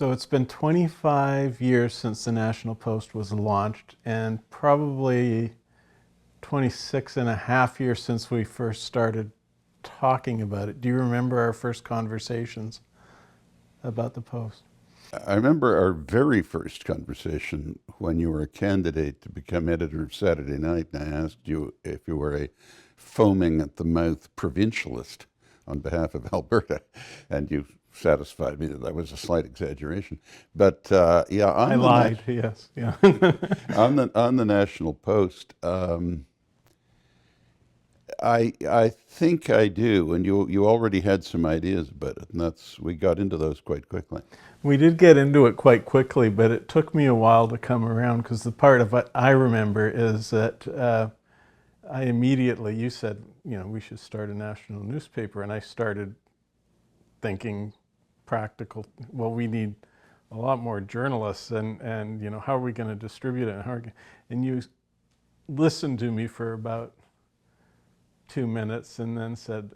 So it's been 25 years since the National Post was launched, and probably 26 and a half years since we first started talking about it. Do you remember our first conversations about the Post? I remember our very first conversation when you were a candidate to become editor of Saturday Night, and I asked you if you were a foaming at the mouth provincialist on behalf of Alberta, and you satisfied me that that was a slight exaggeration. But yeah, I lied, yes, yeah. on the National Post, I think I do, and you already had some ideas about it, and we got into those quite quickly. We did get into it quite quickly, but it took me a while to come around because the part of what I remember is that I immediately, you said, we should start a national newspaper, and I started thinking practical, well, we need a lot more journalists, and how are we going to distribute it? And you listened to me for about 2 minutes and then said,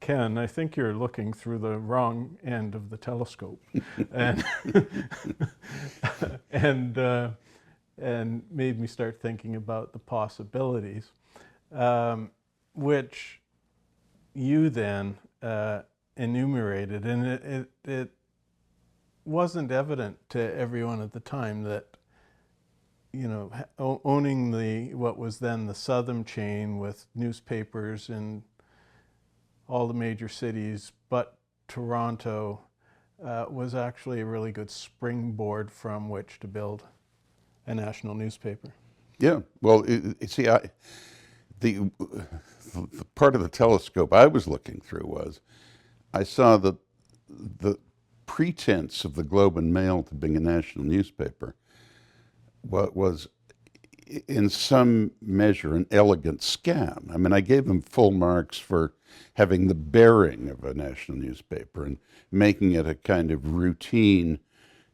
Ken, I think you're looking through the wrong end of the telescope. and, and made me start thinking about the possibilities, which you then enumerated. And it wasn't evident to everyone at the time that owning what was then the Southern chain with newspapers in all the major cities, but Toronto was actually a really good springboard from which to build a national newspaper. Yeah, well, see, the part of the telescope I was looking through was I saw that the pretense of the Globe and Mail to being a national newspaper was in some measure an elegant scam. I mean, I gave them full marks for having the bearing of a national newspaper and making it a kind of routine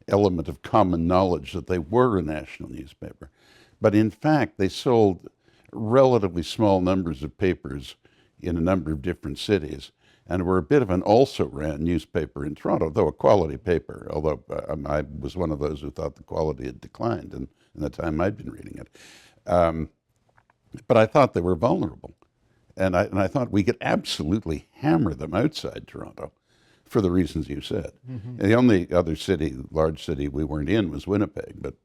element of common knowledge that they were a national newspaper. But in fact, they sold relatively small numbers of papers in a number of different cities and were a bit of an also-ran newspaper in Toronto, though a quality paper, although I was one of those who thought the quality had declined in the time I'd been reading it. But I thought they were vulnerable. And I thought we could absolutely hammer them outside Toronto for the reasons you said. Mm-hmm. The only other city, large city we weren't in was Winnipeg, but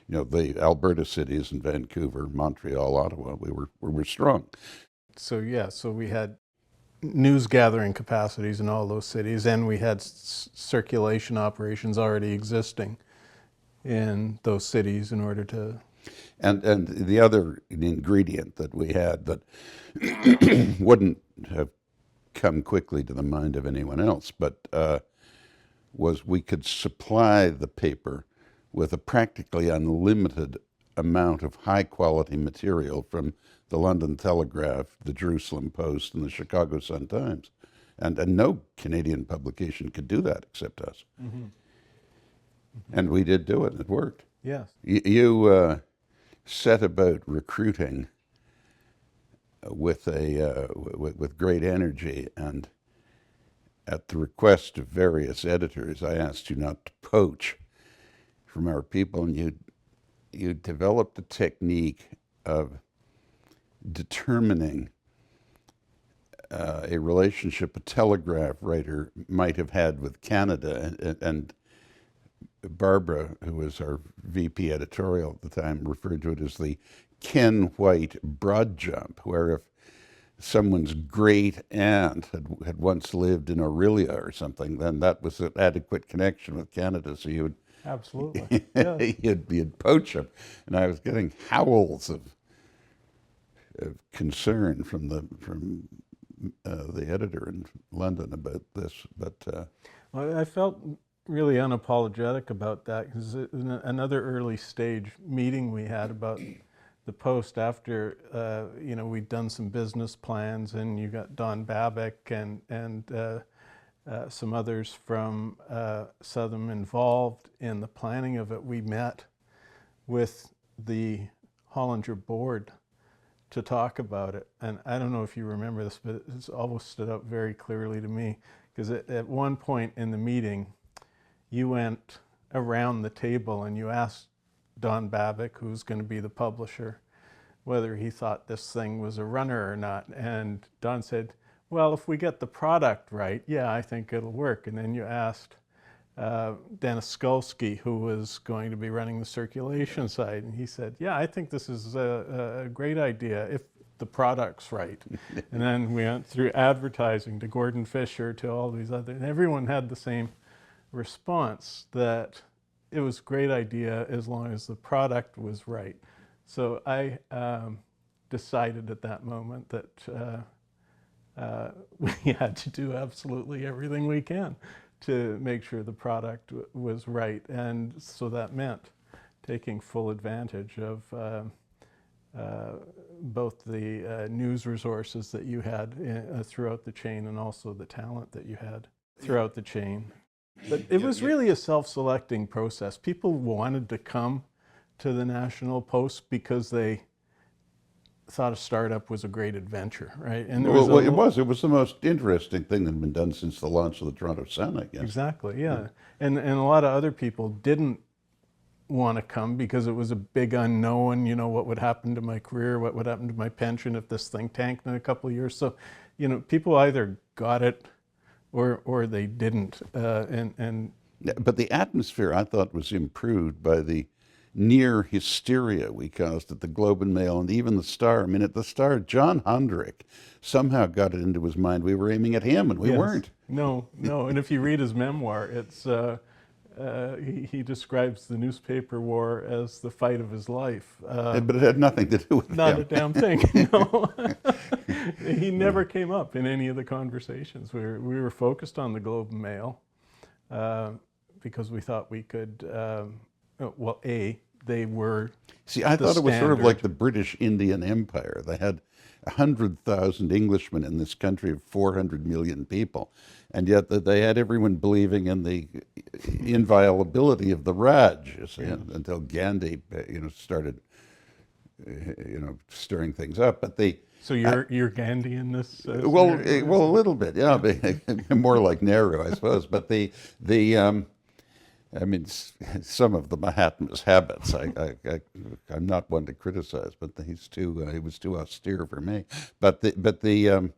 the Alberta cities in Vancouver, Montreal, Ottawa, we were strong. So we had news gathering capacities in all those cities, and we had circulation operations already existing in those cities in order to... And the other ingredient that we had that wouldn't have come quickly to the mind of anyone else, but was we could supply the paper with a practically unlimited amount of high-quality material from the London Telegraph, the Jerusalem Post, and the Chicago Sun-Times. And no Canadian publication could do that except us. Mm-hmm. Mm-hmm. And we did do it. It worked. Yes. You set about recruiting with great energy, and at the request of various editors, I asked you not to poach from our people, and you developed a technique of determining a relationship a telegraph writer might have had with Canada, and Barbara, who was our VP editorial at the time, referred to it as the Ken Whyte broad jump, where if someone's great aunt had once lived in Aurelia or something, then that was an adequate connection with Canada, so you would absolutely yes. you'd poach them. And I was getting howls of concern from the editor in London about this, but well, I felt really unapologetic about that, because in another early stage meeting we had about the Post after we'd done some business plans, and you got Don Babbitt and some others from Southern involved in the planning of it. We met with the Hollinger board to talk about it, and I don't know if you remember this, but it's always stood out very clearly to me, because at one point in the meeting you went around the table and you asked Don Babbitt, who's going to be the publisher, whether he thought this thing was a runner or not. And Don said, well, if we get the product right, yeah, I think it'll work. And then you asked Dennis Skolsky, who was going to be running the circulation side, and he said, yeah, I think this is a great idea if the product's right. And then we went through advertising to Gordon Fisher, to all these other, and everyone had the same response, that it was a great idea as long as the product was right. So I decided at that moment that we had to do absolutely everything we can to make sure the product was right. And so that meant taking full advantage of both the news resources that you had throughout the chain, and also the talent that you had throughout the chain. But it was really a self-selecting process. People wanted to come to the National Post because they thought a startup was a great adventure, right? And there was it was the most interesting thing that had been done since the launch of the Toronto Sun, I guess. Exactly, yeah. And a lot of other people didn't want to come because it was a big unknown, you know, what would happen to my career, what would happen to my pension if this thing tanked in a couple of years. So, you know, people either got it or they didn't. But the atmosphere, I thought, was improved by the near hysteria we caused at the Globe and Mail and even the Star. I mean, at the Star, John Hondrick somehow got it into his mind we were aiming at him, and we weren't. No. And if you read his memoir, it's he describes the newspaper war as the fight of his life. But it had nothing to do with Not him. a damn thing. No. He never came up in any of the conversations. We were focused on the Globe and Mail because we thought we could. Well, they were. See, I thought it was sort of like the British Indian Empire. They had 100,000 Englishmen in this country of 400 million people, and yet they had everyone believing in the inviolability of the Raj, you see, until Gandhi, started, stirring things up. But So you're Gandhi in this? Well, a little bit, yeah, more like Nehru, I suppose. But I mean, some of the Mahatma's habits, I'm not one to criticize, but he was too austere for me. But there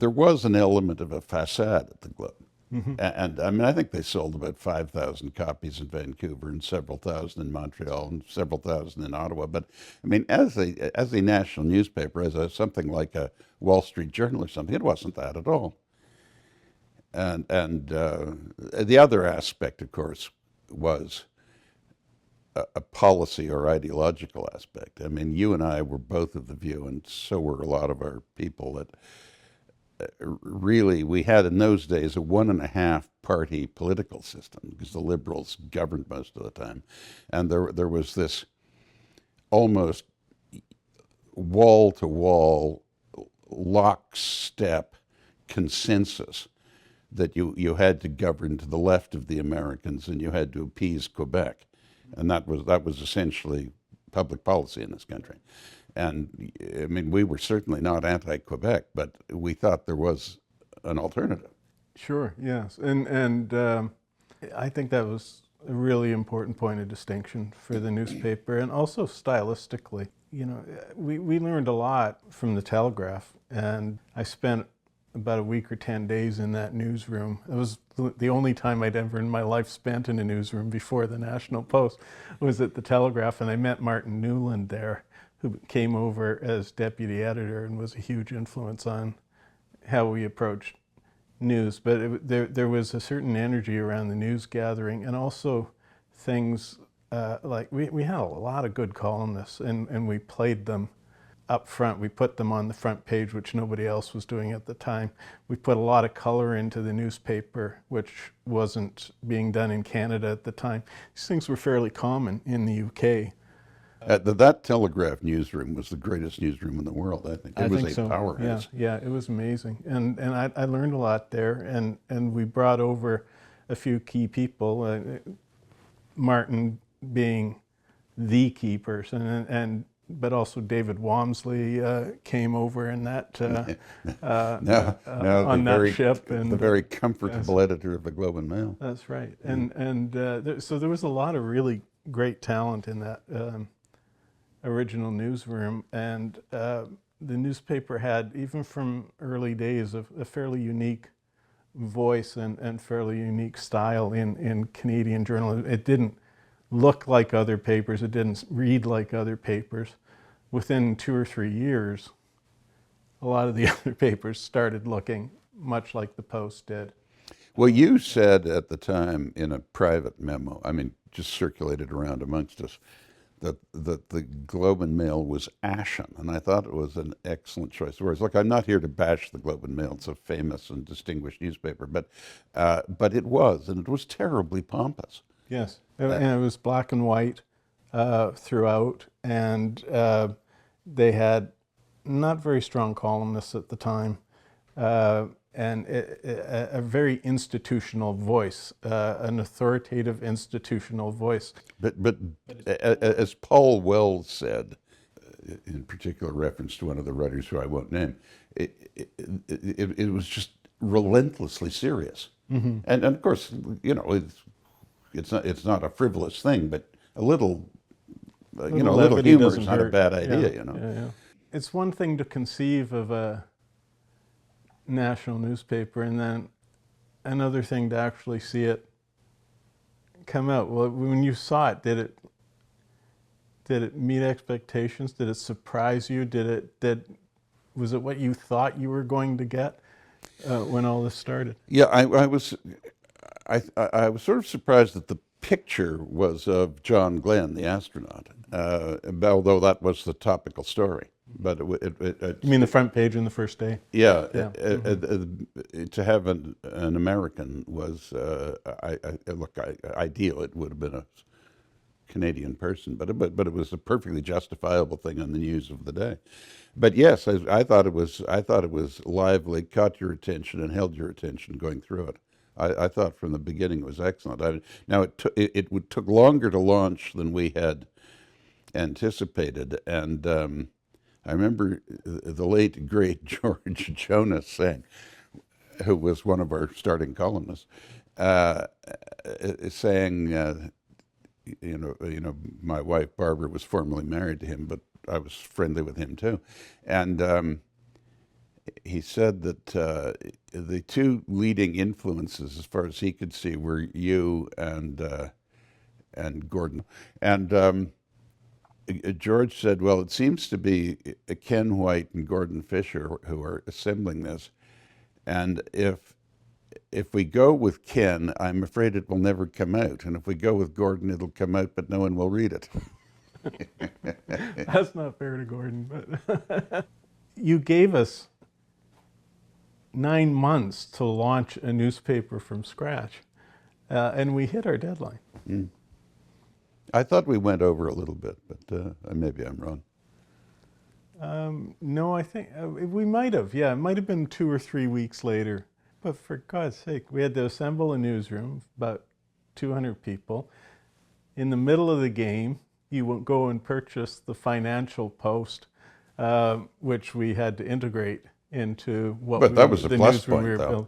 was an element of a facade at the Globe. Mm-hmm. And I mean, I think they sold about 5,000 copies in Vancouver and several thousand in Montreal and several thousand in Ottawa. But I mean, as a national newspaper, as something like a Wall Street Journal or something, it wasn't that at all. And the other aspect, of course, was a policy or ideological aspect. I mean, you and I were both of the view, and so were a lot of our people, that really we had in those days a 1.5-party political system because the Liberals governed most of the time. And there was this almost wall-to-wall, lockstep consensus that you had to govern to the left of the Americans and you had to appease Quebec. And that was essentially public policy in this country. And I mean, we were certainly not anti-Quebec, but we thought there was an alternative. Sure, yes. And I think that was a really important point of distinction for the newspaper, and also stylistically. You know, we learned a lot from the Telegraph, and I spent about a week or 10 days in that newsroom. It was the only time I'd ever in my life spent in a newsroom before the National Post was at the Telegraph, and I met Martin Newland there, who came over as deputy editor and was a huge influence on how we approached news. But there was a certain energy around the news gathering, and also things like we had a lot of good columnists, and we played them up front. We put them on the front page, which nobody else was doing at the time. We put a lot of color into the newspaper, which wasn't being done in Canada at the time. These things were fairly common in the UK. That Telegraph newsroom was the greatest newsroom in the world, I think. It was a powerhouse. Yeah, it was amazing. And I learned a lot there, and we brought over a few key people, Martin being the key person, and but also David Walmsley came over in that Now on that ship, the very comfortable editor of the Globe and Mail. That's right. So there was a lot of really great talent in that original newsroom, and the newspaper had, even from early days, a fairly unique voice and fairly unique style in Canadian journalism. It didn't look like other papers. It didn't read like other papers. Within 2 or 3 years, a lot of the other papers started looking much like the Post did. Well, you said at the time in a private memo, I mean, just circulated around amongst us, that the Globe and Mail was ashen, and I thought it was an excellent choice of words. Look, I'm not here to bash the Globe and Mail; it's a famous and distinguished newspaper, but it was, and it was terribly pompous. Yes, and it was black and white throughout, and they had not very strong columnists at the time, and a very institutional voice, an authoritative institutional voice. But as Paul Wells said, in particular reference to one of the writers who I won't name, it was just relentlessly serious. Mm-hmm. And of course, you know, it's not a frivolous thing, but a little humor is not a bad idea, you know. Yeah. It's one thing to conceive of a national newspaper, and then another thing to actually see it come out. Well, when you saw it, did it meet expectations? Did it surprise you? Was it what you thought you were going to get when all this started? Yeah, I was sort of surprised that the picture was of John Glenn, the astronaut, although that was the topical story. But you mean the front page in the first day? Yeah. To have an American was, ideal. It would have been a Canadian person, but it was a perfectly justifiable thing on the news of the day. But yes, I thought it was lively, caught your attention, and held your attention going through it. I thought from the beginning it was excellent. Now it took longer to launch than we had anticipated, and I remember the late great George Jonas saying, who was one of our starting columnists, saying, my wife Barbara was formerly married to him, but I was friendly with him too, and he said that the two leading influences, as far as he could see, were you and Gordon, and George said, well, it seems to be Ken Whyte and Gordon Fisher who are assembling this, and if we go with Ken, I'm afraid it will never come out, and if we go with Gordon, it'll come out, but no one will read it. That's not fair to Gordon, but you gave us 9 months to launch a newspaper from scratch, and we hit our deadline. Mm. I thought we went over a little bit, but maybe I'm wrong. No, I think we might have. Yeah, it might have been 2 or 3 weeks later. But for God's sake, we had to assemble a newsroom, about 200 people. In the middle of the game, you would go and purchase the Financial Post, which we had to integrate into the plus point, we were building.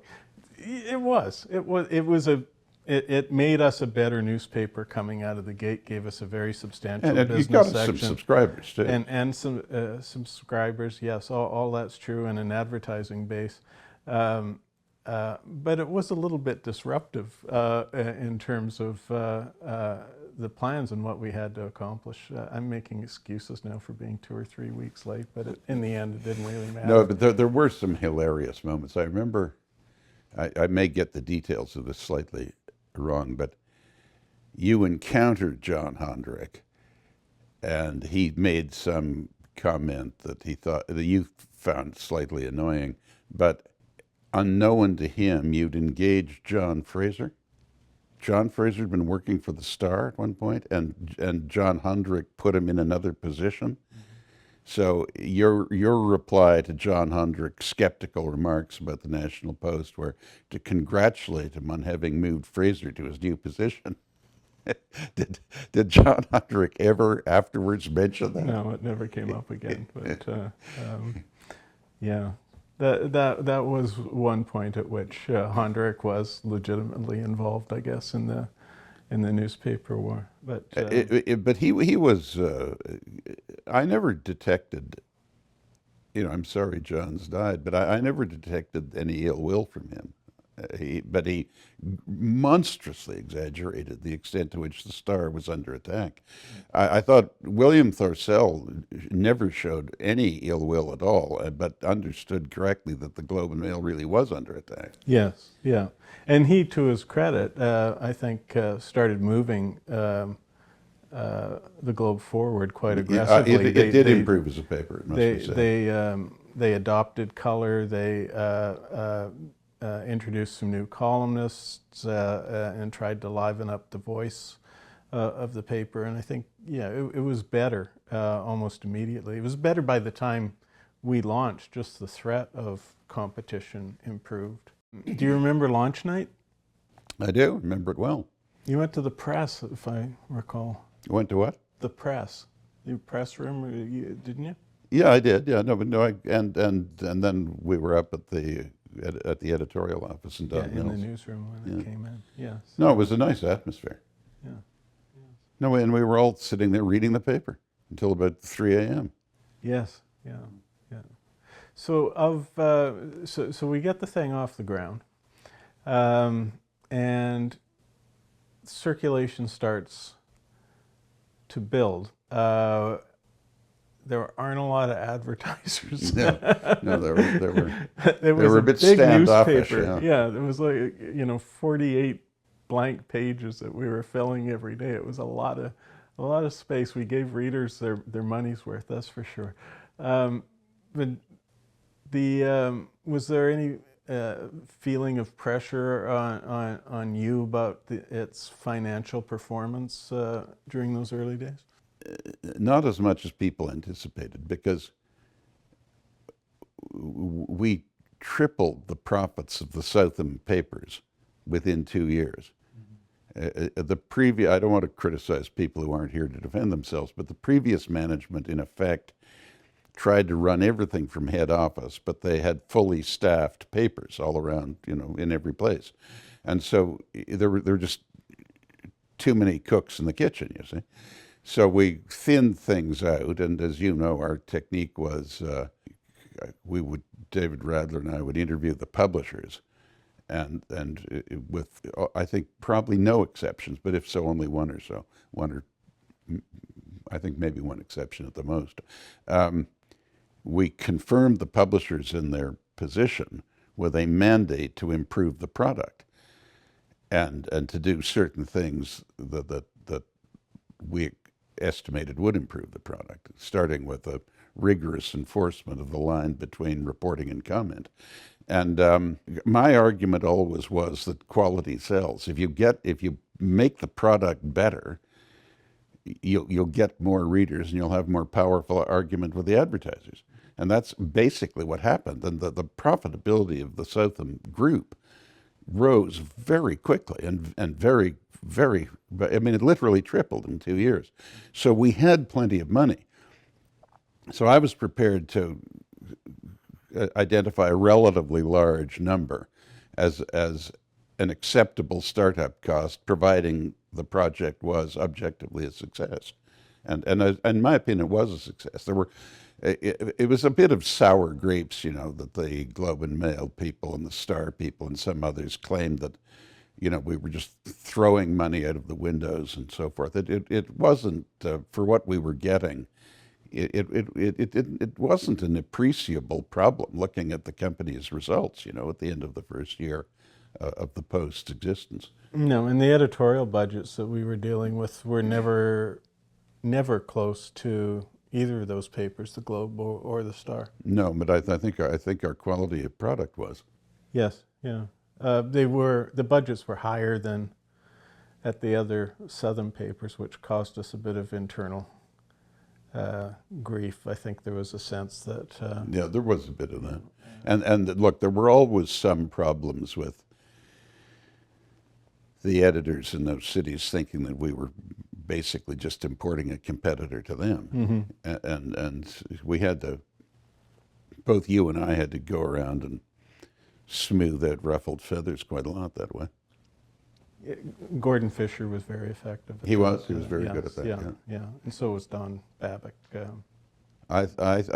It made us a better newspaper coming out of the gate. Gave us a very substantial business you got section, some subscribers too, and some subscribers. Yes, all that's true, and an advertising base. But it was a little bit disruptive in terms of the plans and what we had to accomplish. I'm making excuses now for being 2 or 3 weeks late, but in the end, it didn't really matter. No, but there were some hilarious moments. I remember, I may get the details of this slightly wrong, but you encountered John Hondrick, and he made some comment that he thought that you found slightly annoying, but unknown to him, you'd engaged John Fraser. John Fraser had been working for the Star at one point, and John Hondrick put him in another position. Mm-hmm. So your reply to John Hondrick's skeptical remarks about the National Post were to congratulate him on having moved Fraser to his new position. Did John Hendrick ever afterwards mention that? No, it never came up again. But yeah, that was one point at which Hondrick was legitimately involved, I guess, in the newspaper war. But But he was. I never detected. I'm sorry John's died, but I never detected any ill will from him. But he monstrously exaggerated the extent to which the Star was under attack. I thought William Thorsell never showed any ill will at all, but understood correctly that the Globe and Mail really was under attack. yes, yeah, and he, to his credit, I think started moving the Globe forward quite aggressively. It did improve as a paper, it must be said. They adopted color. They introduced some new columnists and tried to liven up the voice of the paper. And I think, yeah, it was better almost immediately. It was better by the time we launched. Just the threat of competition improved. Do you remember launch night? I do remember it well. You went to the press, if I recall. You went to what? The press, the press room, didn't you? Yeah, I did. Yeah, and then we were up at the editorial office in Don in Mills. the newsroom when it came in. Yes. No, it was a nice atmosphere. Yeah. No, and we were all sitting there reading the paper until about 3 a.m. Yes. Yeah. Yeah. So so we get the thing off the ground, and circulation starts to build. There aren't a lot of advertisers. No, there were There was a bit big standoffish. newspaper. Yeah, there was 48 blank pages that we were filling every day. It was a lot of space. We gave readers their money's worth, that's for sure. But was there any feeling of pressure on you about its financial performance during those early days? Not as much as people anticipated, because we tripled the profits of the Southam papers within 2 years. I don't want to criticize people who aren't here to defend themselves, but the previous management, in effect, tried to run everything from head office, but they had fully staffed papers all around, in every place. And so there were just too many cooks in the kitchen, you see. So we thinned things out, and as you know, our technique was David Radler and I would interview the publishers, and with, I think, probably no exceptions, but if so, only one or I think maybe one exception at the most. We confirmed the publishers in their position with a mandate to improve the product and to do certain things that we estimated would improve the product, starting with a rigorous enforcement of the line between reporting and comment. And my argument always was that quality sells. If you make the product better, you'll get more readers and you'll have more powerful argument with the advertisers. And that's basically what happened. And the profitability of the Southam group rose very quickly and very, very, it literally tripled in 2 years. So we had plenty of money. So I was prepared to identify a relatively large number as an acceptable startup cost, providing the project was objectively a success. And in my opinion, it was a success. It was a bit of sour grapes, that the Globe and Mail people and the Star people and some others claimed that, we were just throwing money out of the windows and so forth. It wasn't, for what we were getting, it wasn't an appreciable problem looking at the company's results, at the end of the first year of the Post's existence. No, and the editorial budgets that we were dealing with were never close to either of those papers, the Globe or the Star. No, but I think our quality of product was. Yes, yeah. The budgets were higher than at the other Southern papers, which caused us a bit of internal grief. I think there was a sense that... yeah, there was a bit of that. And look, there were always some problems with the editors in those cities thinking that we were basically just importing a competitor to them. And we had to, both you and I had to go around and smooth out ruffled feathers quite a lot that way. Gordon Fisher was very effective at He that. was very Yes, good at that. yeah, yeah. And so was Don Babbitt. I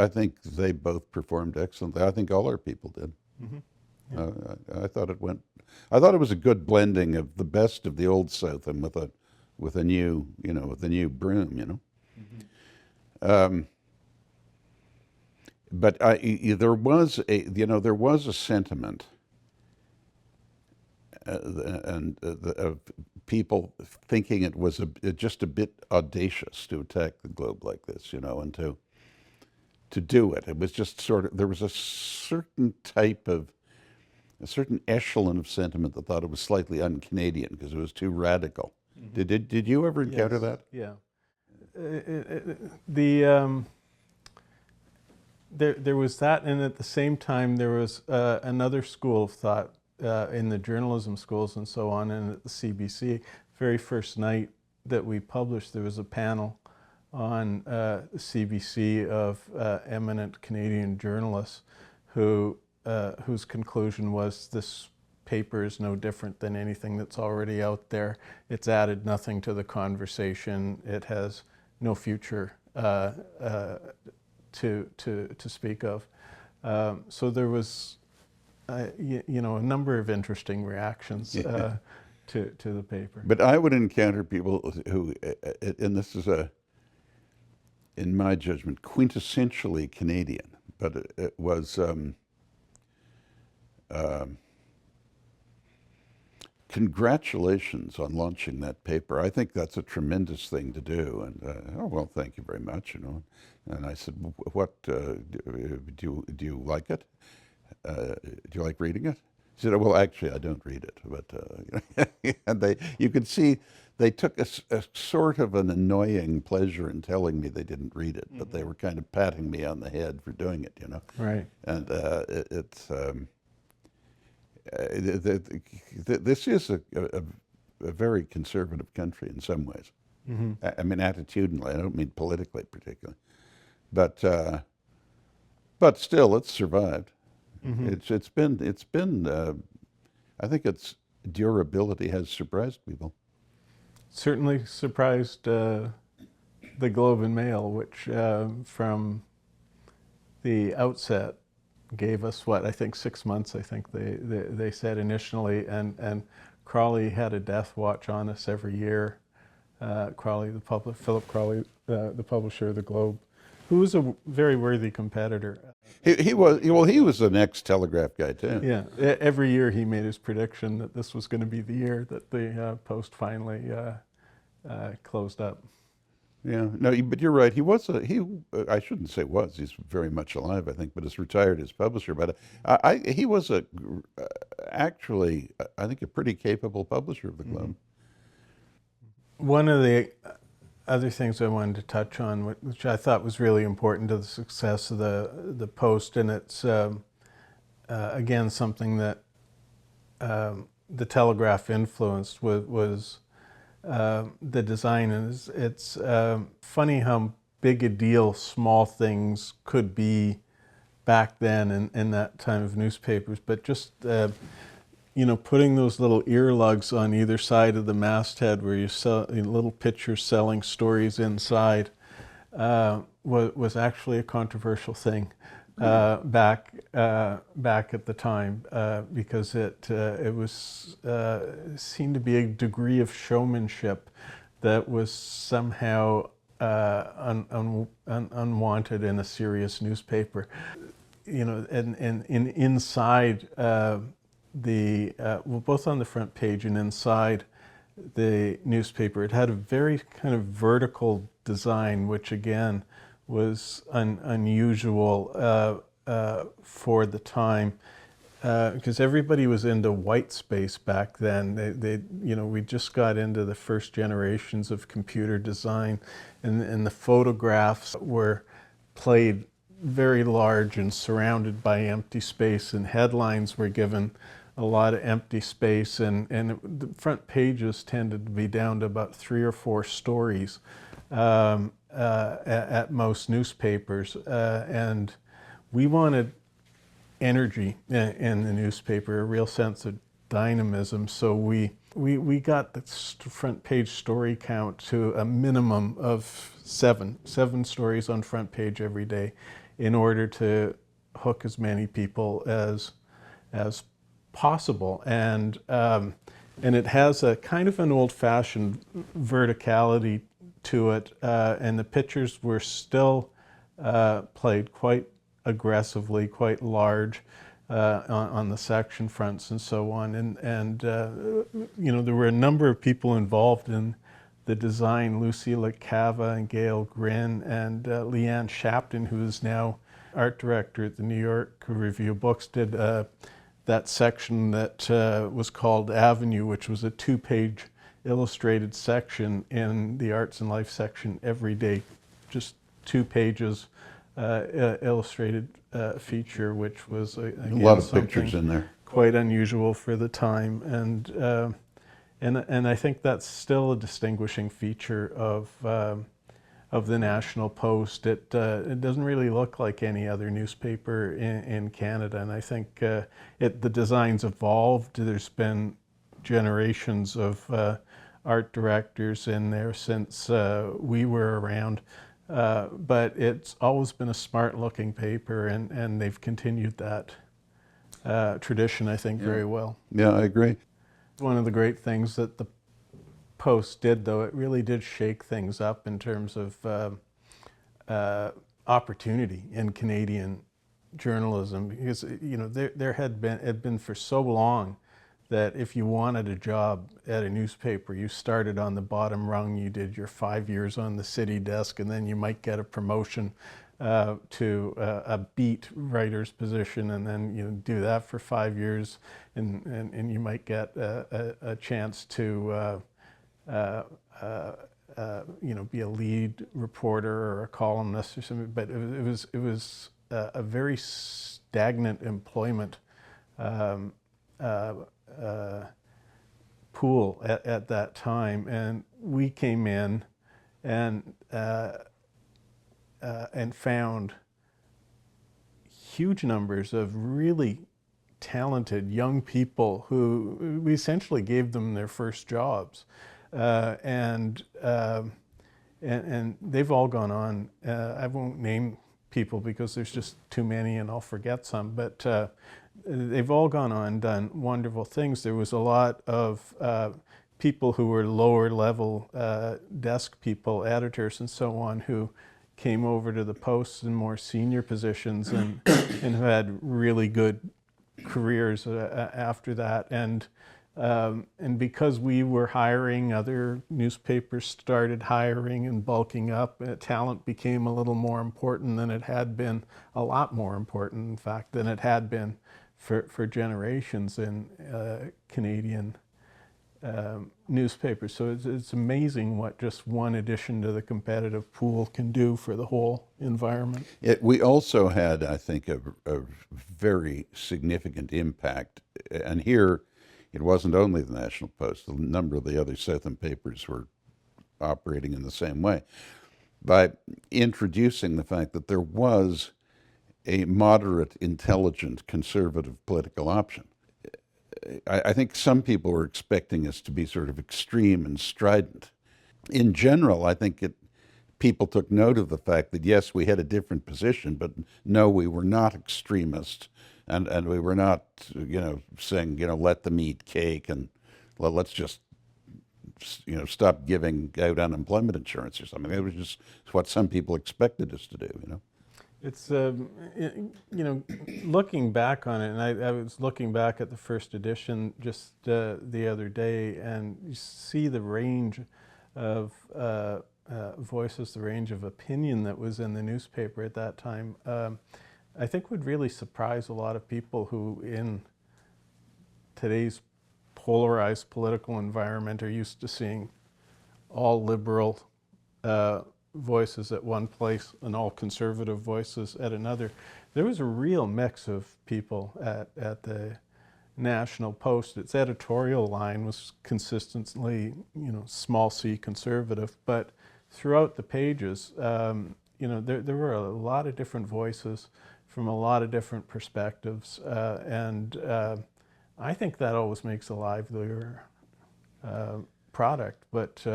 think they both performed excellently. I think all our people did. I thought it went. I thought it was a good blending of the best of the old South and with a new, with a new broom, But there was a sentiment, of people thinking it was just a bit audacious to attack the globe like this, and to do it. It was just sort of, there was a certain echelon of sentiment that thought it was slightly un-Canadian because it was too radical. Did you ever encounter that? Yeah. There was that, and at the same time there was another school of thought in the journalism schools and so on, and at the CBC. Very first night that we published, there was a panel on CBC of eminent Canadian journalists whose conclusion was this paper is no different than anything that's already out there. It's added nothing to the conversation. It has no future to speak of. So there was, a number of interesting reactions to the paper. But I would encounter people who, and this is in my judgment, quintessentially Canadian, but it was congratulations on launching that paper. I think that's a tremendous thing to do. And oh well, thank you very much. And I said, what do you like it? Do you like reading it? He said, well, actually, I don't read it, but and you could see they took a sort of an annoying pleasure in telling me they didn't read it, but they were kind of patting me on the head for doing it, Right. And this is a very conservative country in some ways. I mean, attitudinally. I don't mean politically particularly, but still, it's survived. It's been. I think its durability has surprised people. Certainly surprised the Globe and Mail, which from the outset gave us what I think 6 months. I think they said initially, and Crawley had a death watch on us every year. Philip Crawley, the publisher of the Globe, who was a very worthy competitor. He was an ex-Telegraph guy too. Yeah, every year he made his prediction that this was going to be the year that the Post finally closed up. Yeah, no, but you're right. I shouldn't say was. He's very much alive, I think, but is retired as publisher. But he was actually, I think, a pretty capable publisher of the Globe. One of the other things I wanted to touch on, which I thought was really important to the success of the Post, and it's again something that the Telegraph influenced, was the design. And it's funny how big a deal small things could be back then in that time of newspapers, but just putting those little ear lugs on either side of the masthead where you sell little pictures selling stories inside was actually a controversial thing back at the time because it was seemed to be a degree of showmanship that was somehow unwanted in a serious newspaper. And inside both on the front page and inside the newspaper, it had a very kind of vertical design, which again was unusual for the time, because everybody was into white space back then. We just got into the first generations of computer design, and the photographs were played very large and surrounded by empty space, and headlines were given a lot of empty space, and the front pages tended to be down to about 3 or 4 stories at most newspapers, and we wanted energy in the newspaper, a real sense of dynamism. So we got the front page story count to a minimum of seven stories on front page every day, in order to hook as many people as possible. And it has a kind of an old-fashioned verticality to it, and the pictures were still played quite aggressively, quite large on the section fronts and so on. And you know, there were a number of people involved in the design: Lucilla Cava and Gail Grin and Leanne Shapton, who is now art director at the New York Review of Books, did that section that was called Avenue, which was a 2-page illustrated section in the Arts and Life section every day, just 2 pages illustrated feature, which was again, a lot of pictures in there, quite unusual for the time, and I think that's still a distinguishing feature of the National Post. It doesn't really look like any other newspaper in Canada, and I think the design's evolved. There's been generations of art directors in there since we were around, but it's always been a smart-looking paper, and they've continued that tradition, I think, very well. Yeah, I agree. One of the great things that the Post did, though, it really did shake things up in terms of opportunity in Canadian journalism, because you know there had been for so long that if you wanted a job at a newspaper, you started on the bottom rung. You did your 5 years on the city desk, and then you might get a promotion to a beat writer's position, and then you do that for 5 years, and you might get a chance to you know, be a lead reporter or a columnist or something. But it was a very stagnant employment pool at that time, and we came in and found huge numbers of really talented young people who we essentially gave them their first jobs, and they've all gone on. I won't name people because there's just too many, and I'll forget some, but they've all gone on and done wonderful things. There was a lot of people who were lower level desk people, editors and so on, who came over to the Post in more senior positions and have had really good careers after that. And because we were hiring, other newspapers started hiring and bulking up. Talent became a little more important than it had been, a lot more important, in fact, than it had been for generations in Canadian newspapers. So it's amazing what just one addition to the competitive pool can do for the whole environment. We also had, I think, a very significant impact, and here it wasn't only the National Post. A number of the other Southern papers were operating in the same way, by introducing the fact that there was a moderate, intelligent, conservative political option. I think some people were expecting us to be sort of extreme and strident. In general, I think people took note of the fact that, yes, we had a different position, but no, we were not extremist, and we were not, you know, saying, you know, let them eat cake and let's just, you know, stop giving out unemployment insurance or something. It was just what some people expected us to do, you know. It's, you know, looking back on it, and I was looking back at the first edition just the other day, and you see the range of voices, the range of opinion that was in the newspaper at that time. I think would really surprise a lot of people who, in today's polarized political environment, are used to seeing all liberal voices at one place and all conservative voices at another. There was a real mix of people at the National Post, its editorial line was consistently, small c conservative, but throughout the pages, there were a lot of different voices from a lot of different perspectives, and I think that always makes a livelier product, but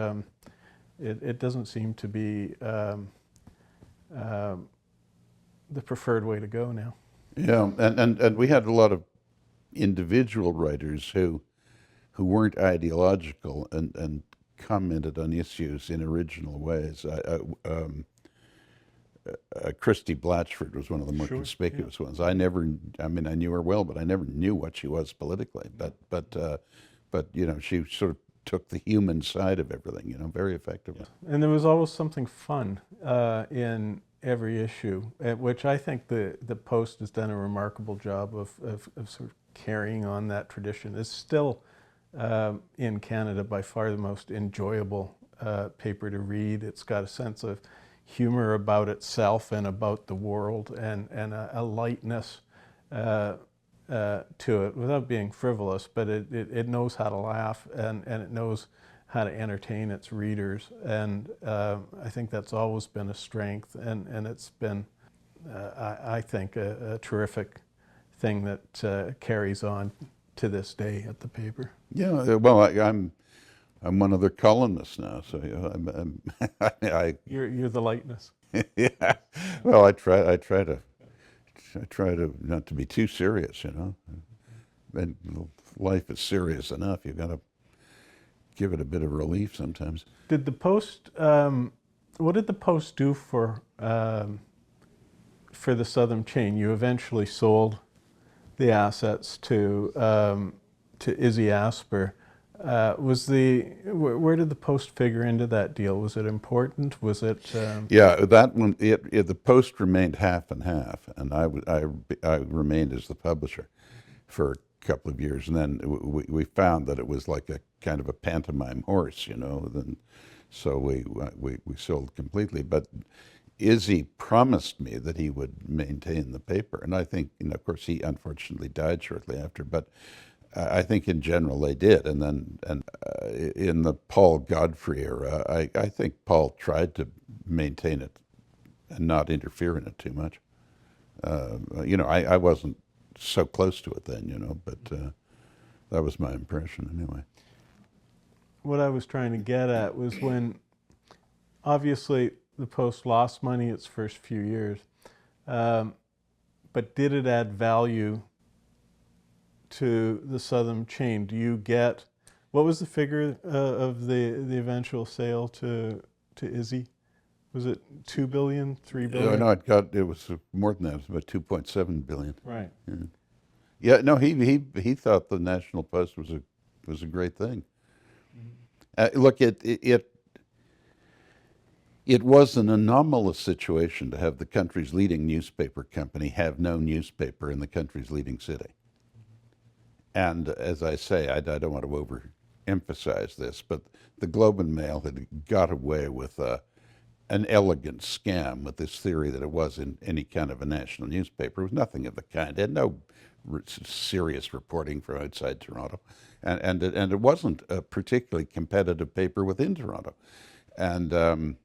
it doesn't seem to be the preferred way to go now. Yeah, and we had a lot of individual writers who weren't ideological and commented on issues in original ways. Christy Blatchford was one of the more Sure, conspicuous ones. I knew her well, but I never knew what she was politically. But she sort of took the human side of everything, very effectively. And there was always something fun in every issue, which I think the Post has done a remarkable job of sort of carrying on that tradition. It's still in Canada by far the most enjoyable paper to read. It's got a sense of humor about itself and about the world, and a lightness to it without being frivolous, but it knows how to laugh, and it knows how to entertain its readers, and I think that's always been a strength, and it's been, I think, a terrific thing that carries on to this day at the paper. Yeah, well, I'm one of their columnists now, so You're the lightness. Yeah. Well, I try to not to be too serious, And life is serious enough. You've got to give it a bit of relief sometimes. Did the Post? What did the Post do for the Southern chain? You eventually sold the assets to Izzy Asper. Where did the Post figure into that deal? Was it important? Was it? Yeah, that one. The Post remained half and half, and I remained as the publisher for a couple of years, and then we found that it was like a kind of a pantomime horse, Then, so we sold completely. But Izzy promised me that he would maintain the paper, and I think, of course, he unfortunately died shortly after, but. I think in general they did, and then in the Paul Godfrey era, I think Paul tried to maintain it and not interfere in it too much. I wasn't so close to it then, but that was my impression anyway. What I was trying to get at was when, obviously, the Post lost money its first few years, but did it add value to the Southern chain? Do you get, what was the figure of the eventual sale to Izzy? Was it 2 billion, 3 billion? No, it was more than that. It was about 2.7 billion. Right. Yeah. No, he thought the National Post was a great thing. Look, it was an anomalous situation to have the country's leading newspaper company have no newspaper in the country's leading city. And as I say, I don't want to overemphasize this, but the Globe and Mail had got away with an elegant scam with this theory that it was in any kind of a national newspaper. It was nothing of the kind. It had no serious reporting from outside Toronto, and it wasn't a particularly competitive paper within Toronto. And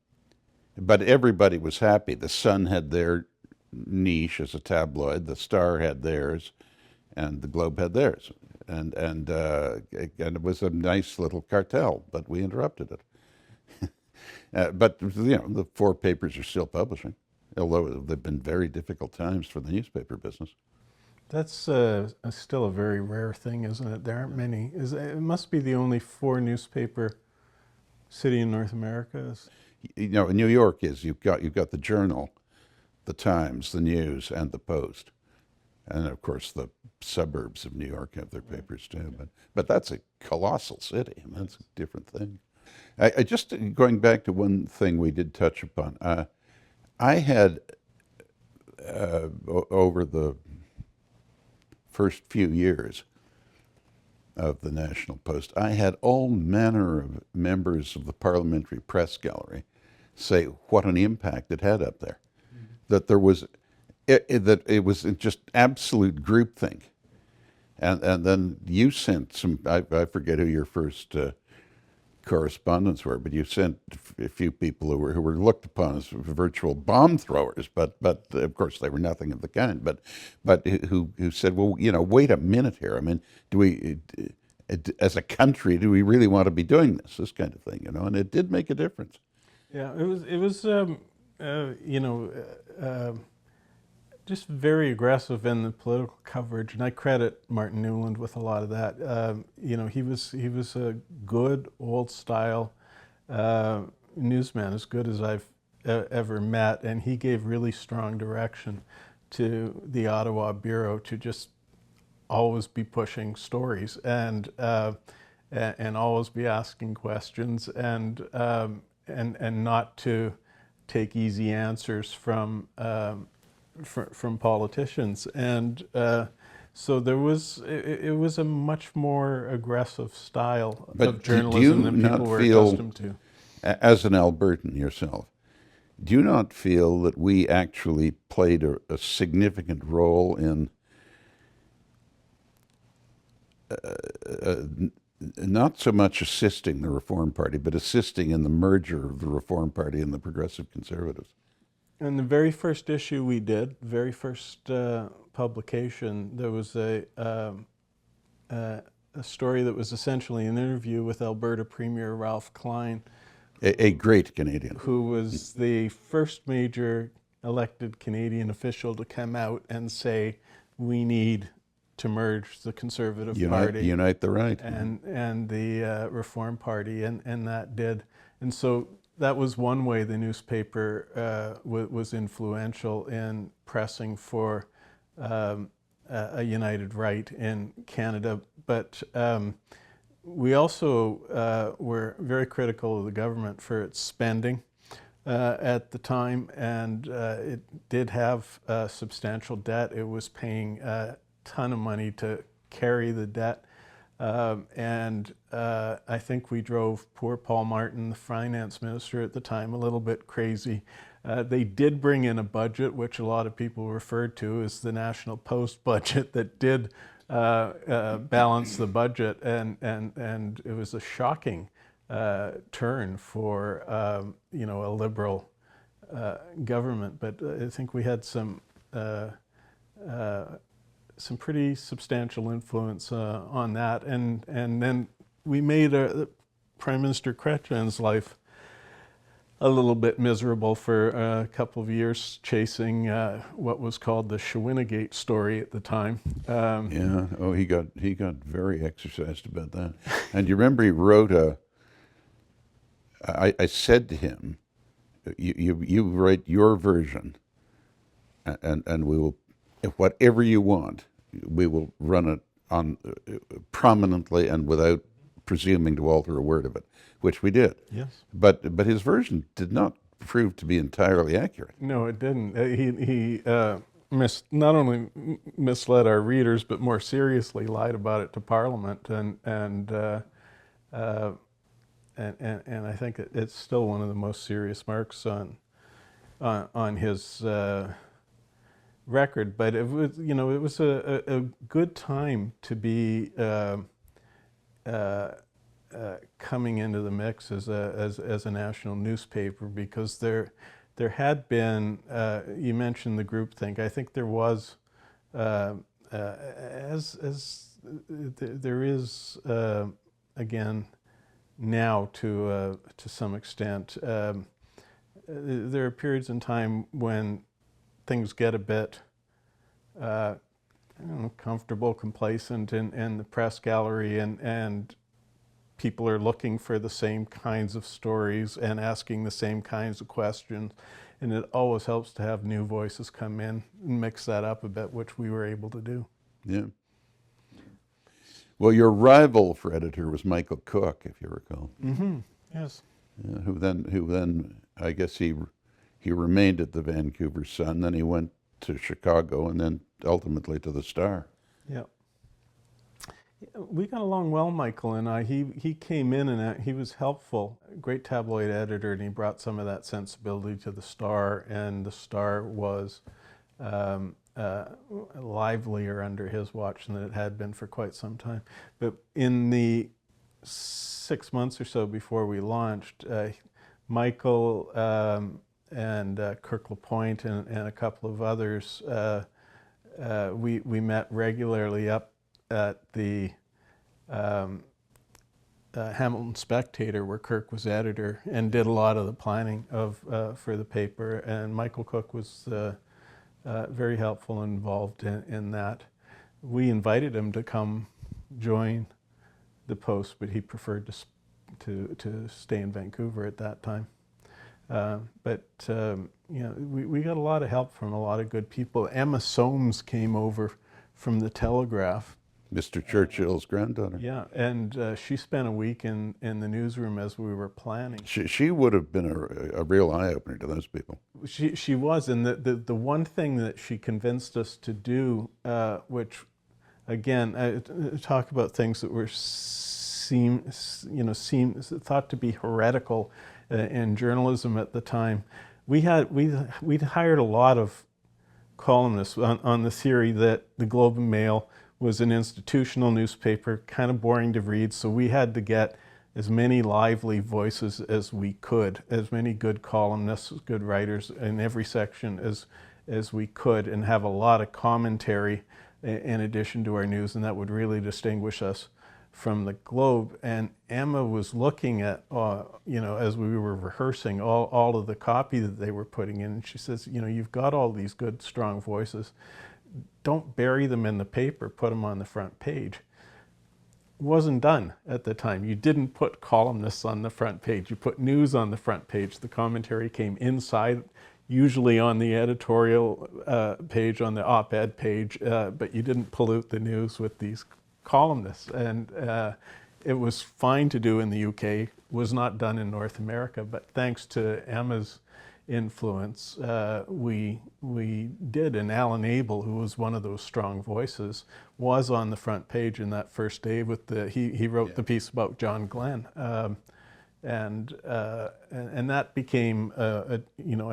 but everybody was happy. The Sun had their niche as a tabloid. The Star had theirs. And the Globe had theirs, and it was a nice little cartel, but we interrupted it. But the four papers are still publishing, although they've been very difficult times for the newspaper business. That's still a very rare thing, isn't it? There aren't many. It must be the only 4 newspaper city in North America. New York is you've got the Journal, the Times, the News, and the Post. And of course, the suburbs of New York have their papers too. But that's a colossal city, and that's a different thing. I just going back to one thing we did touch upon. I had over the first few years of the National Post, I had all manner of members of the Parliamentary Press Gallery say what an impact it had up there. That there was. That it was just absolute groupthink, And then you sent some, I forget who your first correspondents were, but you sent a few people who were looked upon as virtual bomb throwers, but of course they were nothing of the kind. But who said, well, you know, wait a minute here. I mean, do we, as a country, do we really want to be doing this kind of thing? You know, and it did make a difference. Yeah, it was you know, just very aggressive in the political coverage, and I credit Martin Newland with a lot of that. You know, he was a good old style newsman, as good as I've ever met, and he gave really strong direction to the Ottawa bureau to just always be pushing stories and always be asking questions and not to take easy answers from politicians. And so there was it was a much more aggressive style of journalism than people were accustomed to. As an Albertan yourself, do you not feel that we actually played a significant role in not so much assisting the Reform Party, but assisting in the merger of the Reform Party and the Progressive Conservatives? In the very first issue we did, very first publication, there was a story that was essentially an interview with Alberta Premier Ralph Klein, A great Canadian. who was the first major elected Canadian official to come out and say, we need to merge the Conservative Party. Unite the right. And the Reform Party, and that did. And so that was one way the newspaper was influential in pressing for a united right in Canada. But we also were very critical of the government for its spending at the time, and it did have substantial debt. It was paying a ton of money to carry the debt. And I think we drove poor Paul Martin, the finance minister at the time, a little bit crazy. They did bring in a budget, which a lot of people referred to as the National Post budget, that did balance the budget, and it was a shocking turn for you know, a liberal government. But I think we had some pretty substantial influence on that, and then we made Prime Minister Chrétien's life a little bit miserable for a couple of years, chasing what was called the Shawinigan story at the time. Yeah. Oh, he got very exercised about that. And you remember he wrote I said to him, you write your version, and we will, whatever you want, we will run it on prominently and without presuming to alter a word of it, which we did. Yes. But his version did not prove to be entirely accurate. No, it didn't. He not only misled our readers, but more seriously lied about it to Parliament, and I think it's still one of the most serious marks on his record. But it was, you know, it was a good time to be coming into the mix as a national newspaper, because there had been, you mentioned the groupthink. I think there was, as there is again now to some extent. There are periods in time when things get a bit I don't know, comfortable, complacent in the press gallery, and people are looking for the same kinds of stories and asking the same kinds of questions, and it always helps to have new voices come in and mix that up a bit, which we were able to do. Yeah. Well, your rival for editor was Michael Cook, if you recall. Mm-hmm. Yes. Who then I guess he remained at the Vancouver Sun, then he went to Chicago, and then ultimately to the Star. Yeah. We got along well, Michael and I. He came in and he was helpful, great tabloid editor, and he brought some of that sensibility to the Star, and the Star was livelier under his watch than it had been for quite some time. But in the 6 months or so before we launched, Michael and Kirk LaPointe and a couple of others, we met regularly up at the Hamilton Spectator, where Kirk was editor, and did a lot of the planning for the paper. And Michael Cook was very helpful and involved in that. We invited him to come join the Post, but he preferred to stay in Vancouver at that time. We got a lot of help from a lot of good people. Emma Soames came over from the Telegraph. Mr. Churchill's granddaughter. Yeah, and she spent a week in the newsroom as we were planning. She would have been a real eye-opener to those people. She was, and the one thing that she convinced us to do, which, again, talk about things that were thought to be heretical in journalism at the time. We'd hired a lot of columnists on the theory that the Globe and Mail was an institutional newspaper, kind of boring to read, so we had to get as many lively voices as we could, as many good columnists, good writers in every section as we could, and have a lot of commentary in addition to our news, and that would really distinguish us from the Globe. And Emma was looking at, as we were rehearsing all of the copy that they were putting in, and she says, you've got all these good, strong voices. Don't bury them in the paper, put them on the front page. It wasn't done at the time. You didn't put columnists on the front page. You put news on the front page. The commentary came inside, usually on the editorial page, on the op-ed page, but you didn't pollute the news with these columnists. And it was fine to do in the UK, was not done in North America, but thanks to Emma's influence, we did. And Alan Abel, who was one of those strong voices, was on the front page in that first day with he wrote the piece about John Glenn, and that became I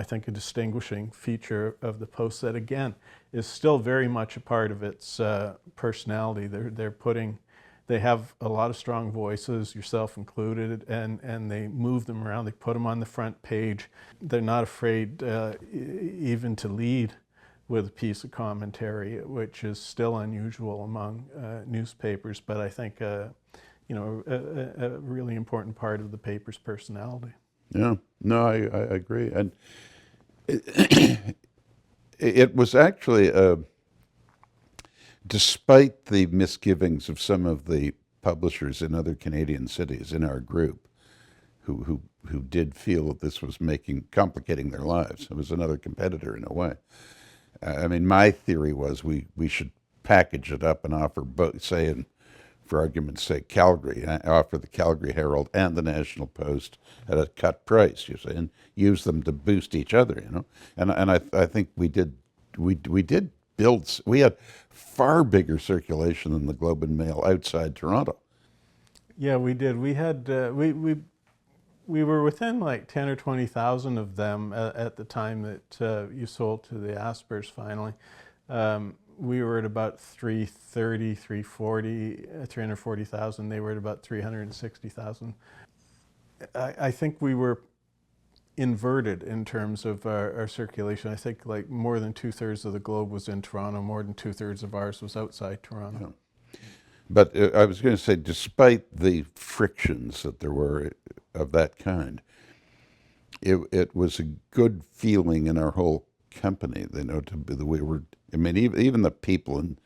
think a distinguishing feature of the Post that, again, is still very much a part of its personality. They have a lot of strong voices, yourself included, and they move them around. They put them on the front page. They're not afraid even to lead with a piece of commentary, which is still unusual among newspapers, but I think a really important part of the paper's personality. Yeah, no, I agree. And it was actually, despite the misgivings of some of the publishers in other Canadian cities in our group, who did feel that this was complicating their lives. It was another competitor in a way. I mean, my theory was we should package it up and offer both, for argument's sake, Calgary, offer the Calgary Herald and the National Post at a cut price, you see, and use them to boost each other, And I think we did build. We had far bigger circulation than the Globe and Mail outside Toronto. Yeah, we did. We had we were within like 10 or 20,000 of them at the time that you sold to the Aspers finally. We were at about 340,000. They were at about 360,000. I think we were inverted in terms of our circulation. I think like more than 2/3 of the Globe was in Toronto, more than 2/3 of ours was outside Toronto. Yeah. But I was going to say, despite the frictions that there were of that kind, it was a good feeling in our whole company, even the people in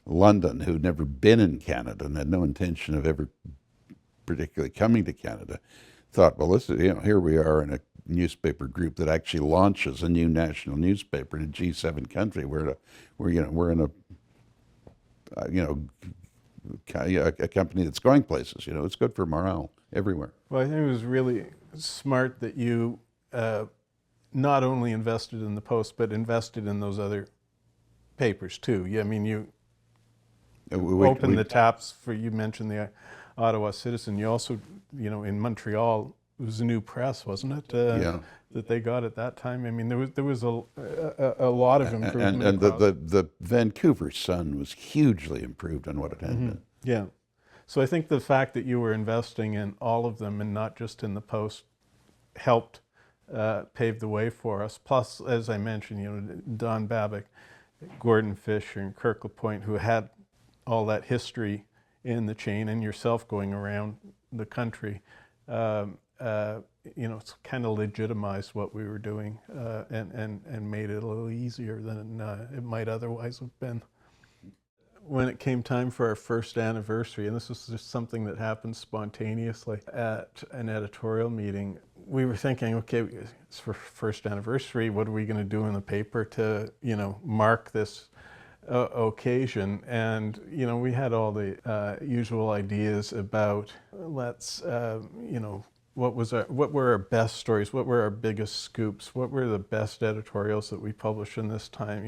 London who'd never been in Canada and had no intention of ever particularly coming to Canada, thought, well, this is, here we are in a newspaper group that actually launches a new national newspaper in a G7 country. We're in a company that's going places. It's good for morale everywhere. Well, I think it was really smart that you not only invested in the Post, but invested in those other papers too. Yeah, I mean, you opened the taps for, you mentioned the Ottawa Citizen. You also, in Montreal, was a new press, wasn't it? Yeah. That they got at that time. I mean, there was a lot of improvement. And the Vancouver Sun was hugely improved on what it had been. Yeah. So I think the fact that you were investing in all of them and not just in the Post helped pave the way for us. Plus, as I mentioned, Don Babbitt, Gordon Fisher, and Kirk LaPointe, who had all that history in the chain, and yourself going around the country, it's kind of legitimized what we were doing and made it a little easier than it might otherwise have been. When it came time for our first anniversary, and this was just something that happened spontaneously at an editorial meeting, we were thinking, okay, it's for first anniversary, what are we going to do in the paper to, mark this occasion? And, we had all the usual ideas about, what were our best stories? What were our biggest scoops? What were the best editorials that we published in this time?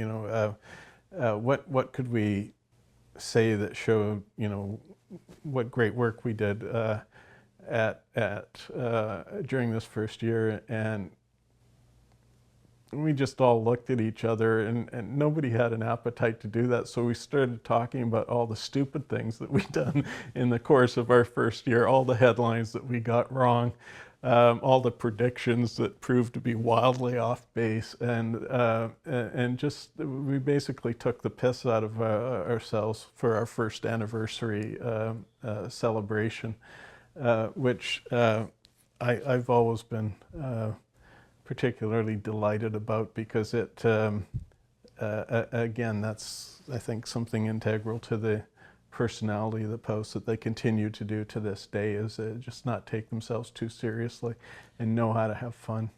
What could we say that showed, what great work we did during this first year? And we just all looked at each other, and nobody had an appetite to do that. So we started talking about all the stupid things that we'd done in the course of our first year, all the headlines that we got wrong, all the predictions that proved to be wildly off base, and just we basically took the piss out of ourselves for our first anniversary celebration, which I've always been particularly delighted about, because it, again, that's, I think, something integral to the personality of the Post that they continue to do to this day, is just not take themselves too seriously and know how to have fun.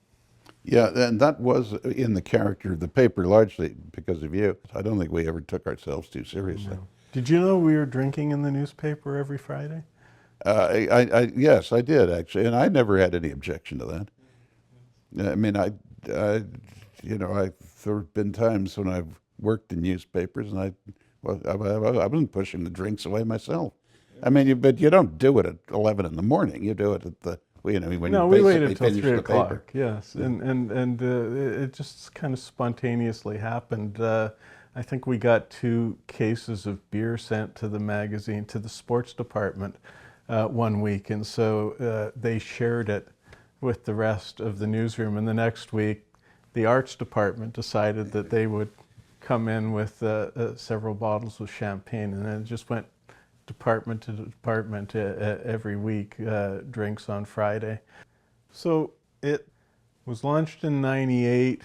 Yeah, and that was in the character of the paper, largely because of you. I don't think we ever took ourselves too seriously. No. Did you know we were drinking in the newspaper every Friday? Yes, I did, actually, and I never had any objection to that. I mean, there have been times when I've worked in newspapers, and I wasn't pushing the drinks away myself. I mean, but you don't do it at 11 in the morning. You do it at when No, you we basically waited until finish 3 the o'clock. paper. Yes, and it just kind of spontaneously happened. I think we got 2 cases of beer sent to the magazine, to the sports department, one week, and so they shared it with the rest of the newsroom. And the next week, the arts department decided that they would come in with several bottles of champagne, and then it just went department to department every week, drinks on Friday. So it was launched in '98,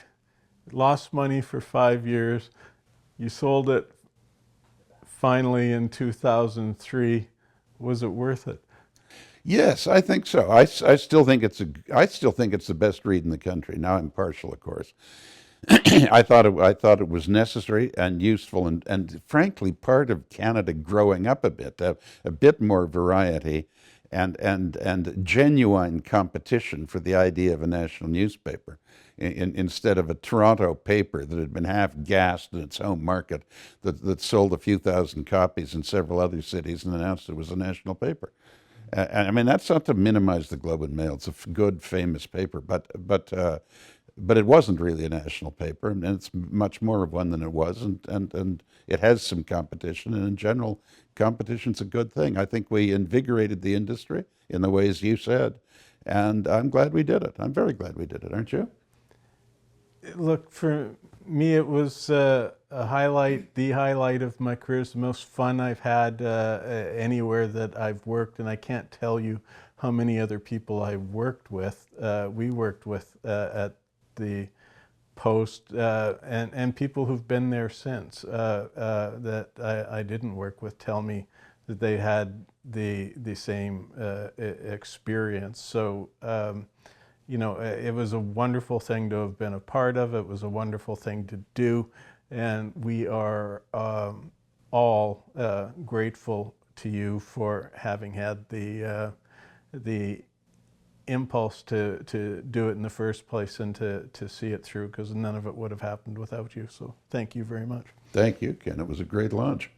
lost money for 5 years. You sold it finally in 2003. Was it worth it? Yes, I think so. I still think it's the best read in the country. Now I'm partial, of course. I thought it was necessary and useful, and frankly part of Canada growing up a bit more variety, and genuine competition for the idea of a national newspaper, instead of a Toronto paper that had been half-gassed in its home market, that sold a few thousand copies in several other cities and announced it was a national paper. And I mean, that's not to minimize the Globe and Mail. It's a good, famous paper, but it wasn't really a national paper, and it's much more of one than it was, and it has some competition, and in general, competition's a good thing. I think we invigorated the industry in the ways you said, and I'm glad we did it. I'm very glad we did it, aren't you? Look, for me, it was the highlight of my career. It's the most fun I've had anywhere that I've worked, and I can't tell you how many other people I worked with. We worked with at the Post, and people who've been there since that I didn't work with tell me that they had the same experience. So. It was a wonderful thing to have been a part of. It was a wonderful thing to do, and we are all grateful to you for having had the impulse to do it in the first place, and to see it through, because none of it would have happened without you. So thank you very much. Thank you, Ken. It was a great launch.